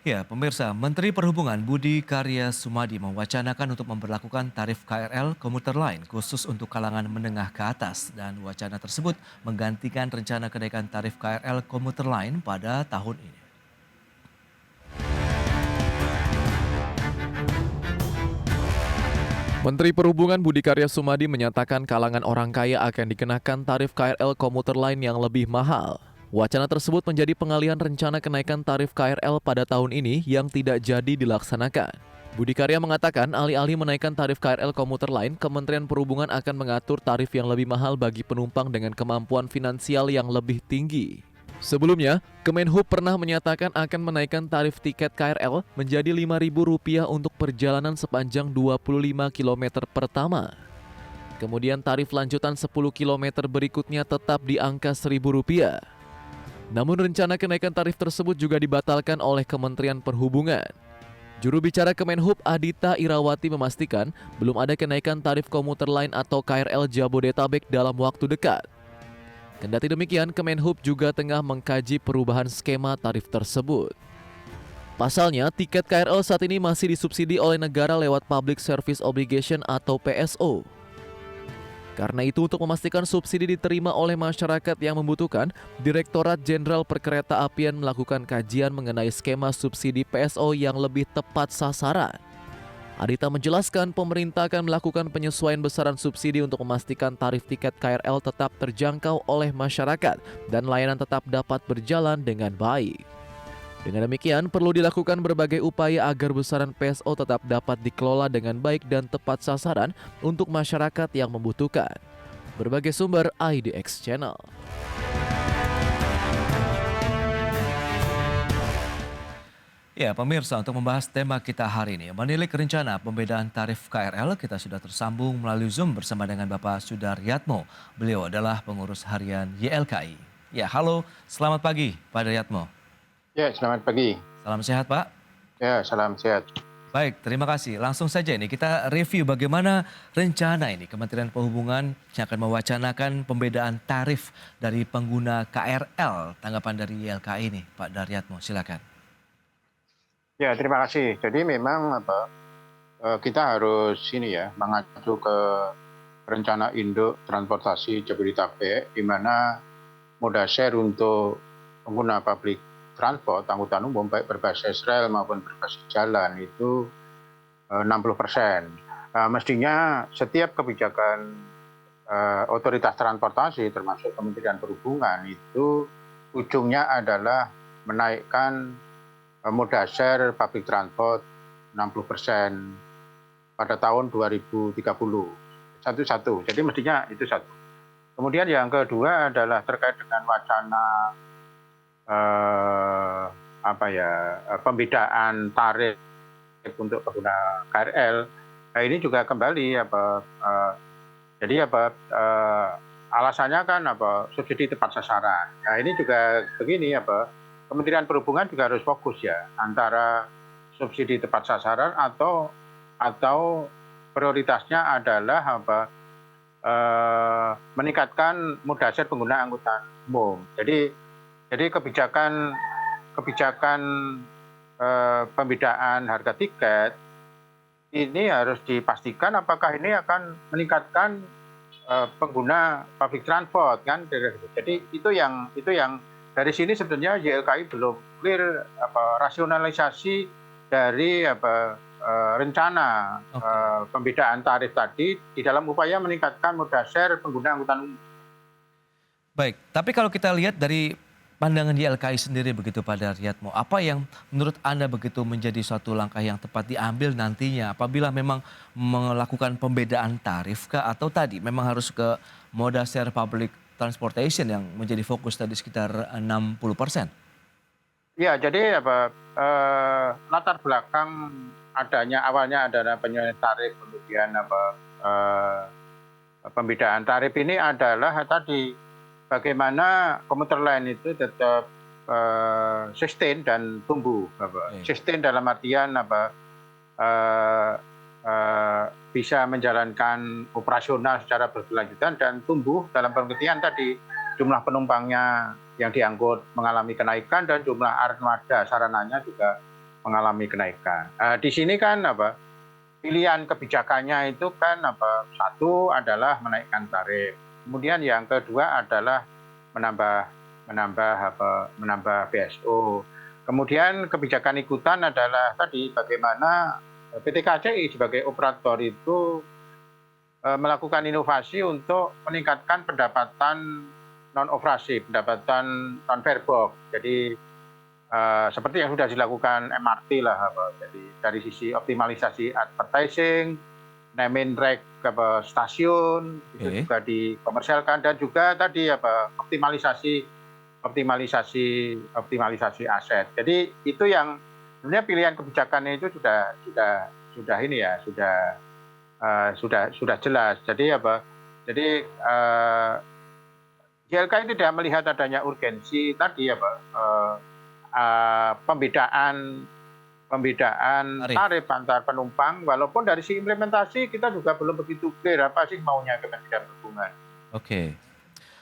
Ya, pemirsa, Menteri Perhubungan Budi Karya Sumadi mewacanakan untuk memberlakukan tarif KRL komuter lain khusus untuk kalangan menengah ke atas dan wacana tersebut menggantikan rencana kenaikan tarif KRL komuter lain pada tahun ini. Menteri Perhubungan Budi Karya Sumadi menyatakan kalangan orang kaya akan dikenakan tarif KRL komuter lain yang lebih mahal. Wacana tersebut menjadi pengalihan rencana kenaikan tarif KRL pada tahun ini yang tidak jadi dilaksanakan. Budi Karya mengatakan alih-alih menaikkan tarif KRL komuter lain, Kementerian Perhubungan akan mengatur tarif yang lebih mahal bagi penumpang dengan kemampuan finansial yang lebih tinggi. Sebelumnya, Kemenhub pernah menyatakan akan menaikkan tarif tiket KRL menjadi Rp5.000 untuk perjalanan sepanjang 25 km pertama. Kemudian tarif lanjutan 10 km berikutnya tetap di angka Rp1.000. Namun rencana kenaikan tarif tersebut juga dibatalkan oleh Kementerian Perhubungan. Juru bicara Kemenhub Adita Irawati memastikan belum ada kenaikan tarif komuter lain atau KRL Jabodetabek dalam waktu dekat. Kendati demikian, Kemenhub juga tengah mengkaji perubahan skema tarif tersebut. Pasalnya, tiket KRL saat ini masih disubsidi oleh negara lewat Public Service Obligation atau PSO. Karena itu, untuk memastikan subsidi diterima oleh masyarakat yang membutuhkan, Direktorat Jenderal Perkereta-apian melakukan kajian mengenai skema subsidi PSO yang lebih tepat sasaran. Adita menjelaskan pemerintah akan melakukan penyesuaian besaran subsidi untuk memastikan tarif tiket KRL tetap terjangkau oleh masyarakat dan layanan tetap dapat berjalan dengan baik. Dengan demikian, perlu dilakukan berbagai upaya agar besaran PSO tetap dapat dikelola dengan baik dan tepat sasaran untuk masyarakat yang membutuhkan. Berbagai sumber IDX Channel. Ya, pemirsa, untuk membahas tema kita hari ini, menilik rencana pembedaan tarif KRL, kita sudah tersambung melalui Zoom bersama dengan Bapak Sudaryatmo. Beliau adalah pengurus harian YLKI. Ya, halo, selamat pagi Pak Daryatmo. Ya, selamat pagi. Salam sehat Pak. Ya, salam sehat. Baik, terima kasih. Langsung saja ini kita review bagaimana rencana ini Kementerian Perhubungan yang akan mewacanakan pembedaan tarif dari pengguna KRL. Tanggapan dari YLKI ini, Pak Daryatmo, silakan. Ya, terima kasih. Jadi memang kita harus mengacu ke rencana induk transportasi Jabodetabek, di mana moda share untuk pengguna public transport angkutan umum baik berbasis rel maupun berbasis jalan itu 60%. Mestinya setiap kebijakan otoritas transportasi termasuk Kementerian Perhubungan itu ujungnya adalah menaikkan moda share public transport 60% pada tahun 2030. Satu-satu. Jadi mestinya itu satu. Kemudian yang kedua adalah terkait dengan wacana pembedaan tarif untuk pengguna KRL. Nah, ini juga kembali alasannya kan subsidi tepat sasaran. Nah, ini juga begini Kementerian Perhubungan juga harus fokus ya antara subsidi tepat sasaran atau prioritasnya adalah meningkatkan moda share pengguna angkutan umum. Jadi kebijakan pembedaan harga tiket ini harus dipastikan apakah ini akan meningkatkan pengguna public transport kan. Jadi itu yang dari sini sebenarnya YLKI belum clear rasionalisasi dari rencana pembedaan tarif tadi di dalam upaya meningkatkan moda share pengguna angkutan umum. Baik, tapi kalau kita lihat dari pandangan YLKI sendiri begitu Pak Daryatmo, apa yang menurut Anda begitu menjadi suatu langkah yang tepat diambil nantinya apabila memang melakukan pembedaan tarif kah atau tadi memang harus ke moda share public transportation yang menjadi fokus tadi sekitar 60%? Ya, jadi latar belakang awalnya adalah penyelesaian tarif, kemudian pembedaan tarif ini adalah tadi bagaimana komuter lain itu tetap sustain dan tumbuh. Sustain dalam artian bisa menjalankan operasional secara berkelanjutan dan tumbuh dalam pengertian tadi jumlah penumpangnya yang diangkut mengalami kenaikan dan jumlah armada sarananya juga mengalami kenaikan. Di sini kan pilihan kebijakannya itu kan satu adalah menaikkan tarif. Kemudian yang kedua adalah menambah BSO. Kemudian kebijakan ikutan adalah tadi bagaimana PT KCI sebagai operator itu melakukan inovasi untuk meningkatkan pendapatan non-operasi, pendapatan non-fairbox. Jadi seperti yang sudah dilakukan MRT lah, jadi dari sisi optimalisasi advertising, name and reg stasiun itu juga dikomersialkan, dan juga tadi optimalisasi aset. Jadi itu yang sebenarnya pilihan kebijakannya itu sudah ini ya, sudah jelas. Jadi YLKI tidak melihat adanya urgensi tadi pembedaan tarif antar penumpang, walaupun dari sisi implementasi kita juga belum begitu clear apa sih maunya Kementerian Perhubungan. Oke.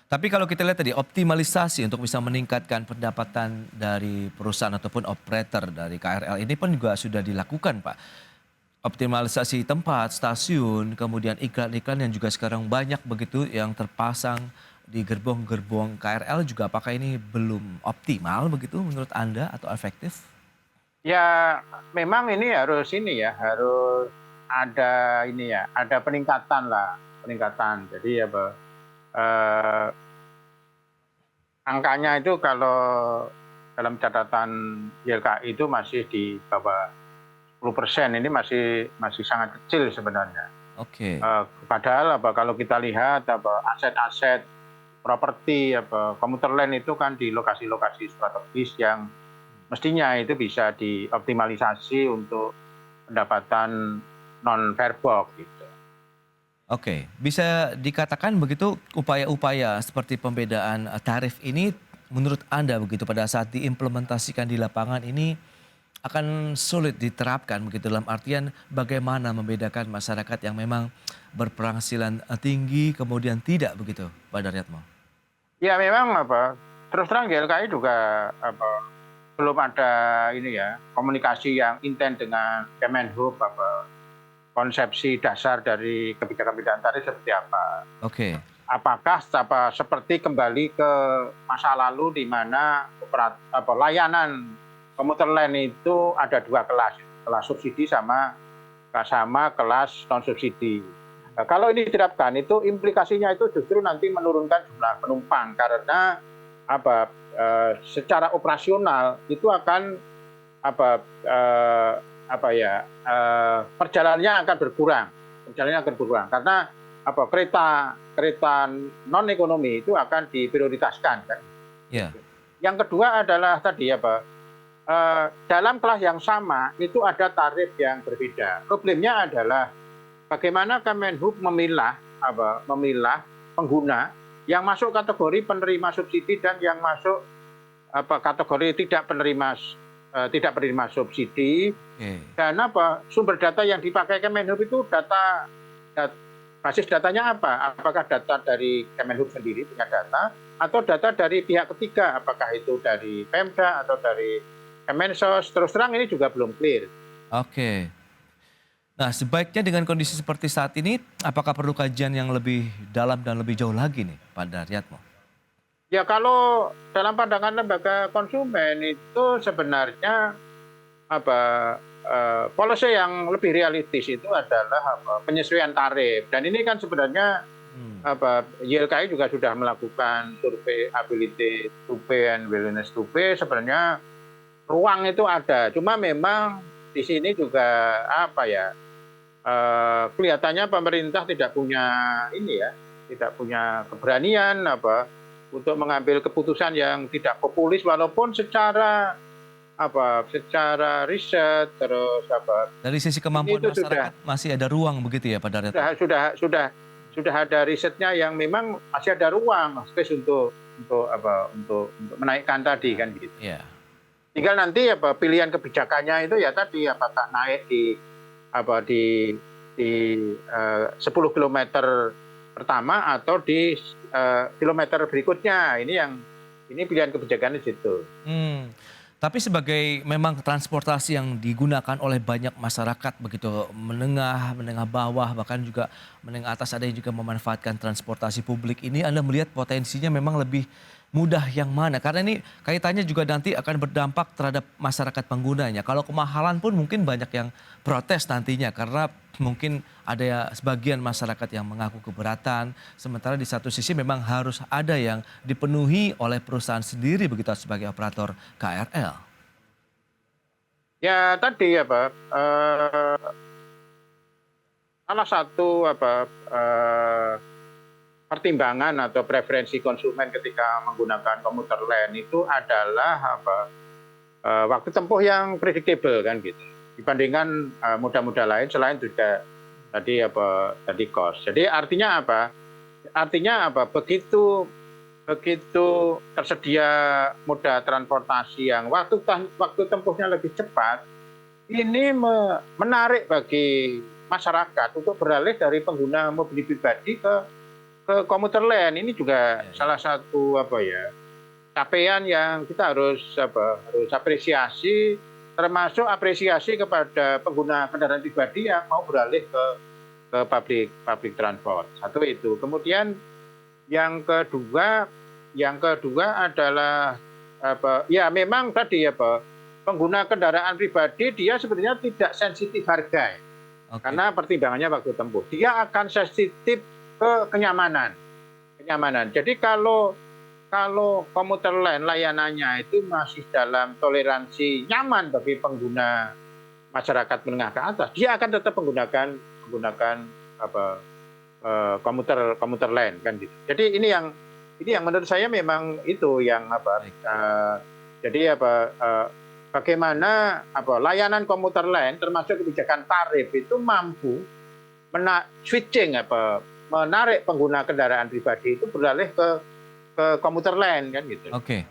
Tapi kalau kita lihat tadi optimalisasi untuk bisa meningkatkan pendapatan dari perusahaan ataupun operator dari KRL ini pun juga sudah dilakukan, Pak. Optimalisasi tempat, stasiun, kemudian iklan-iklan yang juga sekarang banyak begitu yang terpasang di gerbong-gerbong KRL juga, apakah ini belum optimal begitu menurut Anda atau efektif? Ya, memang ini harus ada peningkatan. Jadi angkanya itu kalau dalam catatan YLKI itu masih di bawah 10%, ini masih sangat kecil sebenarnya. Oke. Padahal kalau kita lihat aset-aset properti komuter lain itu kan di lokasi-lokasi strategis yang mestinya itu bisa dioptimalisasi untuk pendapatan non fairbox gitu. Oke, bisa dikatakan begitu upaya-upaya seperti pembedaan tarif ini menurut Anda begitu pada saat diimplementasikan di lapangan ini akan sulit diterapkan begitu, dalam artian bagaimana membedakan masyarakat yang memang berpenghasilan tinggi kemudian tidak begitu, Pak Daryatmo? Ya memang terus terang YLKI juga belum ada komunikasi yang intens dengan Kemenhub konsepsi dasar dari kebijakan tarif seperti apa. Oke. Apakah seperti kembali ke masa lalu di mana layanan komuter lain itu ada dua kelas subsidi sama kelas non subsidi. Nah, kalau ini diterapkan itu implikasinya itu justru nanti menurunkan jumlah penumpang karena secara operasional itu akan perjalanannya akan berkurang karena kereta non ekonomi itu akan diprioritaskan kan. Yeah. Yang kedua adalah tadi dalam kelas yang sama itu ada tarif yang berbeda. Problemnya adalah bagaimana Kemenhub memilah pengguna yang masuk kategori penerima subsidi dan yang masuk kategori tidak penerima subsidi. Dan sumber data yang dipakai Kemenhub itu basis datanya apa? Apakah data dari Kemenhub sendiri punya data atau data dari pihak ketiga? Apakah itu dari Pemda atau dari Kemensos? Terus terang ini juga belum clear. Oke. Nah, sebaiknya dengan kondisi seperti saat ini, apakah perlu kajian yang lebih dalam dan lebih jauh lagi nih, Pak Daryatmo? Ya kalau dalam pandangan lembaga konsumen itu sebenarnya policy yang lebih realistis itu adalah penyesuaian tarif. Dan ini kan sebenarnya YLKI juga sudah melakukan survei ability to pay and willingness to pay. Sebenarnya ruang itu ada, cuma memang di sini juga kelihatannya pemerintah tidak punya keberanian untuk mengambil keputusan yang tidak populis, walaupun secara riset terus dari sisi kemampuan masyarakat masih ada ruang begitu ya, Pak Daryatmo? Sudah ada risetnya yang memang masih ada ruang space untuk menaikkan tadi kan gitu. Yeah. Tinggal nanti pilihan kebijakannya itu ya tadi apakah naik di 10 km pertama atau di kilometer berikutnya. Ini pilihan kebijakannya di situ. Tapi sebagai memang transportasi yang digunakan oleh banyak masyarakat begitu, menengah bawah, bahkan juga menengah atas, ada yang juga memanfaatkan transportasi publik ini, Anda melihat potensinya memang lebih mudah yang mana? Karena ini kaitannya juga nanti akan berdampak terhadap masyarakat penggunanya. Kalau kemahalan pun mungkin banyak yang protes nantinya karena mungkin ada ya sebagian masyarakat yang mengaku keberatan, sementara di satu sisi memang harus ada yang dipenuhi oleh perusahaan sendiri begitu sebagai operator KRL. Ya tadi salah satu pertimbangan atau preferensi konsumen ketika menggunakan komuter lain itu adalah waktu tempuh yang predictable kan gitu. Dibandingkan moda-moda lain selain juga tadi cost. Jadi artinya apa? Artinya begitu tersedia moda transportasi yang waktu tempuhnya lebih cepat, ini menarik bagi masyarakat untuk beralih dari pengguna mobil pribadi ke komuter lain. Ini juga salah satu capaian yang kita harus apresiasi, termasuk apresiasi kepada pengguna kendaraan pribadi yang mau beralih ke public transport. Satu itu. Kemudian yang kedua adalah memang tadi pengguna kendaraan pribadi dia sebenarnya tidak sensitif harga. Oke. Karena pertimbangannya waktu tempuh. Dia akan sensitif ke kenyamanan. Jadi kalau komuter lain layanannya itu masih dalam toleransi nyaman bagi pengguna masyarakat menengah ke atas, dia akan tetap menggunakan komuter lain kan gitu. Jadi ini yang menurut saya memang itu yang bagaimana layanan komuter lain termasuk kebijakan tarif itu mampu menarik pengguna kendaraan pribadi itu beralih ke komuter lain kan gitu. Oke.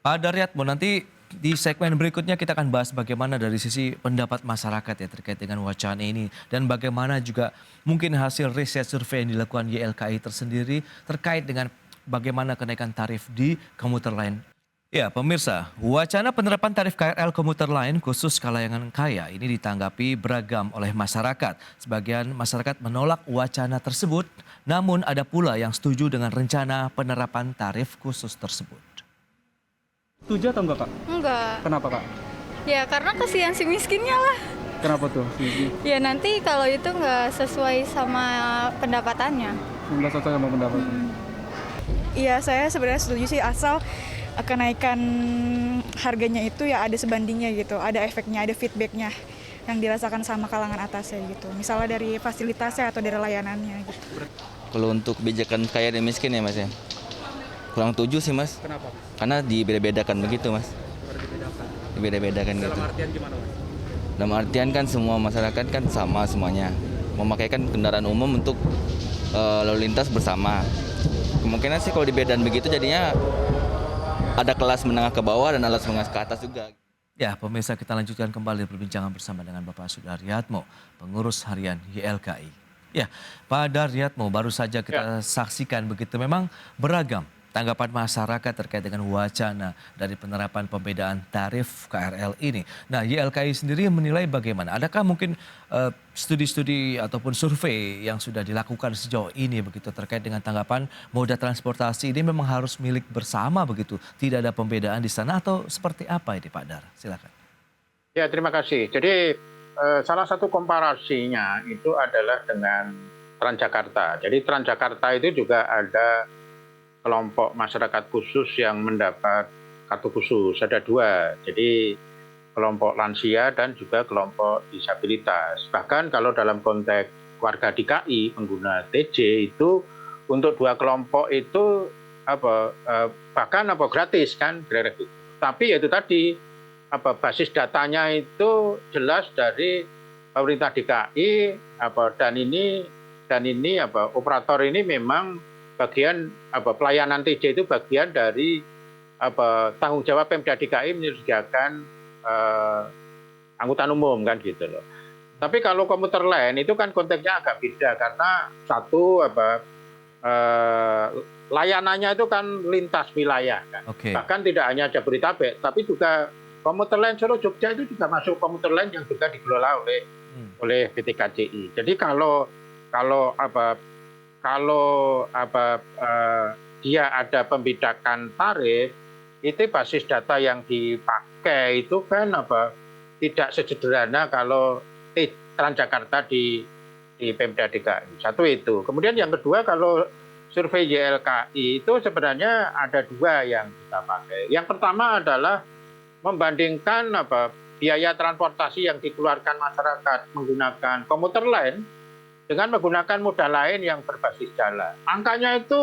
Pak Daryatmo, nanti di segmen berikutnya kita akan bahas bagaimana dari sisi pendapat masyarakat ya terkait dengan wacana ini. Dan bagaimana juga mungkin hasil riset survei yang dilakukan YLKI tersendiri terkait dengan bagaimana kenaikan tarif di komuter lain. Ya pemirsa, wacana penerapan tarif KRL komuter lain khusus kalangan kaya ini ditanggapi beragam oleh masyarakat. Sebagian masyarakat menolak wacana tersebut, namun ada pula yang setuju dengan rencana penerapan tarif khusus tersebut. Setuju atau enggak, Kak? Enggak. Kenapa, Kak? Ya karena kasihan si miskinnya lah. Kenapa tuh? Ya nanti kalau itu nggak sesuai sama pendapatannya. Enggak sesuai sama pendapat. Iya, saya sebenarnya setuju sih asal kenaikan harganya itu ya ada sebandingnya gitu, ada efeknya, ada feedbacknya yang dirasakan sama kalangan atasnya gitu. Misalnya dari fasilitasnya atau dari layanannya gitu. Kalau untuk kebijakan kaya dan miskin ya Mas ya, kurang setuju sih Mas. Kenapa? Karena dibeda-bedakan begitu Mas. Dibeda-bedakan gitu. Dalam artian gimana, Mas? Dalam artian kan semua masyarakat kan sama semuanya. Memakaikan kendaraan umum untuk lalu lintas bersama. Kemungkinan sih kalau dibedakan begitu jadinya ada kelas menengah ke bawah dan kelas menengah ke atas juga. Ya pemirsa, kita lanjutkan kembali perbincangan bersama dengan Bapak Sudaryatmo, pengurus harian YLKI. Ya Pak Daryatmo, baru saja kita saksikan begitu memang beragam tanggapan masyarakat terkait dengan wacana dari penerapan pembedaan tarif KRL ini. Nah YLKI sendiri menilai bagaimana? Adakah mungkin studi-studi ataupun survei yang sudah dilakukan sejauh ini begitu terkait dengan tanggapan moda transportasi ini memang harus milik bersama begitu? Tidak ada pembedaan di sana atau seperti apa ini Pak Dar? Silakan. Ya terima kasih. Jadi salah satu komparasinya itu adalah dengan Transjakarta. Jadi Transjakarta itu juga ada kelompok masyarakat khusus yang mendapat kartu khusus. Ada dua, jadi kelompok lansia dan juga kelompok disabilitas. Bahkan kalau dalam konteks warga DKI pengguna TJ itu untuk dua kelompok itu bahkan gratis kan, tapi itu tadi basis datanya itu jelas dari pemerintah DKI dan ini operator ini memang bagian pelayanan TJ itu bagian dari tanggung jawab Pemda DKI menyediakan angkutan umum kan gitu loh. Tapi kalau komuter lain itu kan konteksnya agak beda karena satu layanannya itu kan lintas wilayah kan. Oke. Bahkan tidak hanya Jabodetabek tapi juga Komuter Lain Solo Jogja itu juga masuk komuter lain yang juga dikelola oleh PT KCI. Jadi kalau dia ada pembidakan tarif, itu basis data yang dipakai itu kan tidak sesederhana kalau Transjakarta di Pemda DKI. Satu itu. Kemudian yang kedua, kalau survei YLKI itu sebenarnya ada dua yang kita pakai. Yang pertama adalah membandingkan biaya transportasi yang dikeluarkan masyarakat menggunakan komuter lain dengan menggunakan moda lain yang berbasis jalan. Angkanya itu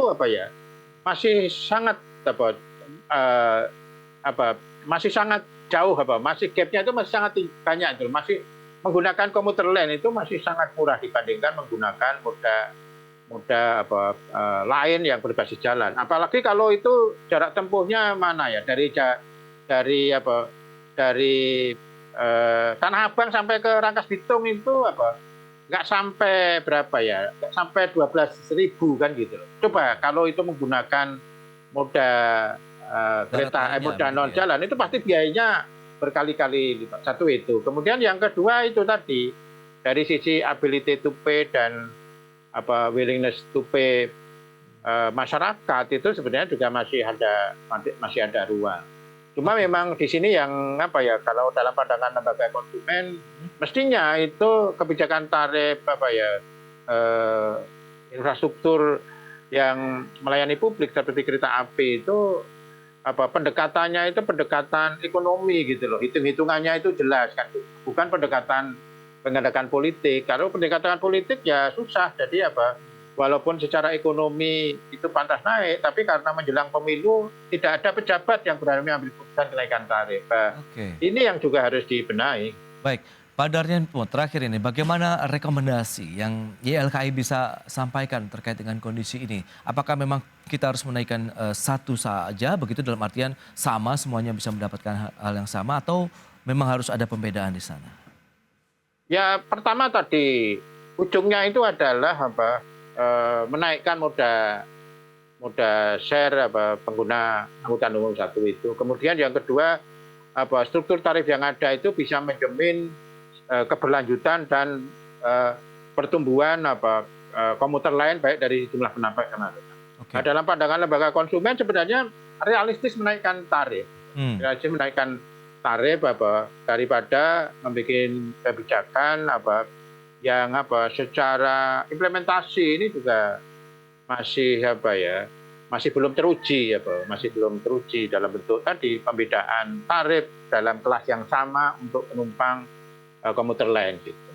masih sangat masih sangat jauh, masih gapnya itu masih sangat banyak itu. Masih menggunakan komuter lain itu masih sangat murah dibandingkan menggunakan moda lain yang berbasis jalan. Apalagi kalau itu jarak tempuhnya mana ya, dari Tanah Abang sampai ke Rangkas Bitung itu nggak sampai berapa ya, nggak sampai 12.000 kan gitu. Coba kalau itu menggunakan moda moda non jalan itu pasti biayanya berkali-kali lipat. Satu itu. Kemudian yang kedua itu tadi dari sisi ability to pay dan willingness to pay masyarakat itu sebenarnya juga masih ada ruang. Cuma memang di sini yang kalau dalam pandangan lembaga konsumen mestinya itu kebijakan tarif infrastruktur yang melayani publik seperti kereta api itu pendekatannya itu pendekatan ekonomi gitu loh. Hitung-hitungannya itu jelas kan. Bukan pendekatan politik. Kalau pendekatan politik ya susah. Jadi walaupun secara ekonomi itu pantas naik, tapi karena menjelang pemilu tidak ada pejabat yang berani mengambil keputusan kenaikan tarif. Ini yang juga harus dibenahi. Baik, Pak Daryanto, terakhir ini bagaimana rekomendasi yang YLKI bisa sampaikan terkait dengan kondisi ini? Apakah memang kita harus menaikkan satu saja, begitu dalam artian sama semuanya bisa mendapatkan hal yang sama, atau memang harus ada pembedaan di sana? Ya pertama tadi ujungnya itu adalah menaikkan moda share pengguna angkutan umum satu itu. Kemudian yang kedua struktur tarif yang ada itu bisa menjamin keberlanjutan dan pertumbuhan komuter lain baik dari jumlah penampung kemarin. Nah, dalam pandangan lembaga konsumen sebenarnya realistis menaikkan tarif. Realistis menaikkan tarif daripada membuat kebijakan yang secara implementasi ini juga masih masih belum teruji dalam bentuk tadi pembedaan tarif dalam kelas yang sama untuk penumpang komuter lain gitu.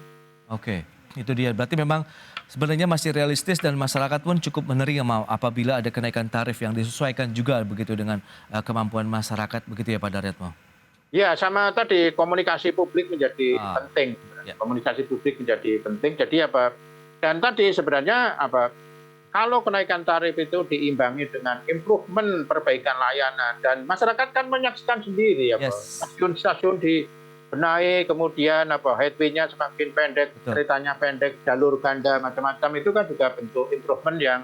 Oke, itu dia. Berarti memang sebenarnya masih realistis dan masyarakat pun cukup menerima apabila ada kenaikan tarif yang disesuaikan juga begitu dengan kemampuan masyarakat, begitu ya Pak Daryanto? Ya, sama tadi komunikasi publik menjadi penting. Ya. Komunikasi publik menjadi penting. Jadi dan tadi sebenarnya kalau kenaikan tarif itu diimbangi dengan improvement perbaikan layanan dan masyarakat kan menyaksikan sendiri stasiun-stasiun dibenahi, kemudian headway-nya semakin pendek, keretanya pendek, jalur ganda macam-macam itu kan juga bentuk improvement yang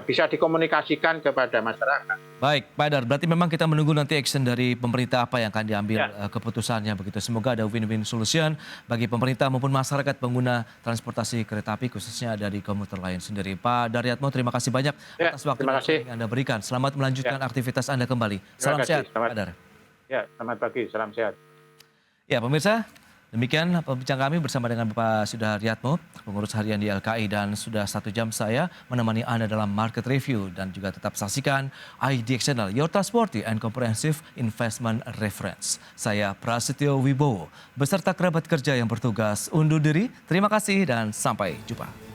bisa dikomunikasikan kepada masyarakat. Baik, Pak Dar, berarti memang kita menunggu nanti action dari pemerintah apa yang akan diambil keputusannya begitu. Semoga ada win-win solution bagi pemerintah maupun masyarakat pengguna transportasi kereta api khususnya dari komuter lain sendiri. Pak Daryanto, terima kasih banyak atas waktu yang Anda berikan. Selamat melanjutkan aktivitas Anda kembali. Salam sehat, Pak Dar. Ya, selamat pagi, salam sehat. Ya, pemirsa, demikian perbincangan kami bersama dengan Bapak Sudaryatmo, pengurus harian di YLKI, dan sudah 1 jam saya menemani Anda dalam market review, dan juga tetap saksikan IDX Channel, Your Trustworthy and Comprehensive Investment Reference. Saya Prasetyo Wibowo beserta kerabat kerja yang bertugas undur diri. Terima kasih dan sampai jumpa.